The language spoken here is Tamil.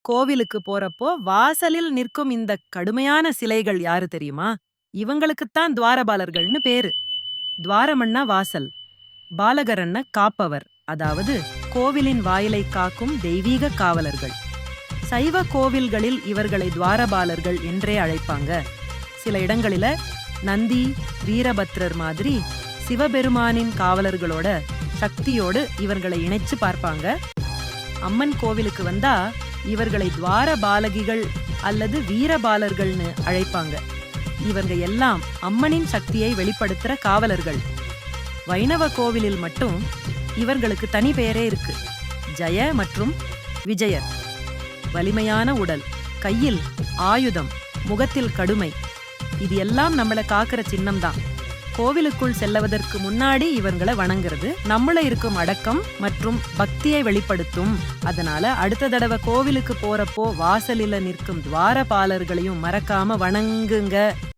கோவிலுக்கு போறப்போ வாசலில் நிற்கும் இந்த கடுமையான சிலைகள் யாரு தெரியுமா? இவங்களுக்குத்தான் துவாரபாலர்கள்னு பேரு. துவாரமன்னா வாசல், பாலகரன்னா காப்பவர், அதாவது கோவிலின் வாயிலை காக்கும் தெய்வீக காவலர்கள். சைவ கோவில்களில் இவர்களை துவாரபாலர்கள் என்றே அழைப்பாங்க. சில இடங்களில நந்தி, வீரபத்ரர் மாதிரி சிவபெருமானின் காவலர்களோட சக்தியோடு இவர்களை இணைச்சு பார்ப்பாங்க. அம்மன் கோவிலுக்கு வந்தா இவர்களை துவாரபாலகிகள் அல்லது வீரபாலர்கள்னு அழைப்பாங்க. இவங்க எல்லாம் அம்மனின் சக்தியை வெளிப்படுத்துற காவலர்கள். வைணவ கோவிலில் மட்டும் இவர்களுக்கு தனி பெயரே இருக்கு. ஜெய மற்றும் விஜயர். வலிமையான உடல், கையில் ஆயுதம், முகத்தில் கடுமை, இது எல்லாம் நம்மள காக்கிற சின்னம்தான். கோவிலுக்குள் செல்லுவதற்கு முன்னாடி இவங்களை வணங்குறது நம்மள இருக்கும் அடக்கம் மற்றும் பக்தியை வெளிப்படுத்தும். அதனால அடுத்த தடவை கோவிலுக்கு போறப்போ வாசலில நிற்கும் துவாரபாலர்களையும் மறக்காம வணங்குங்க.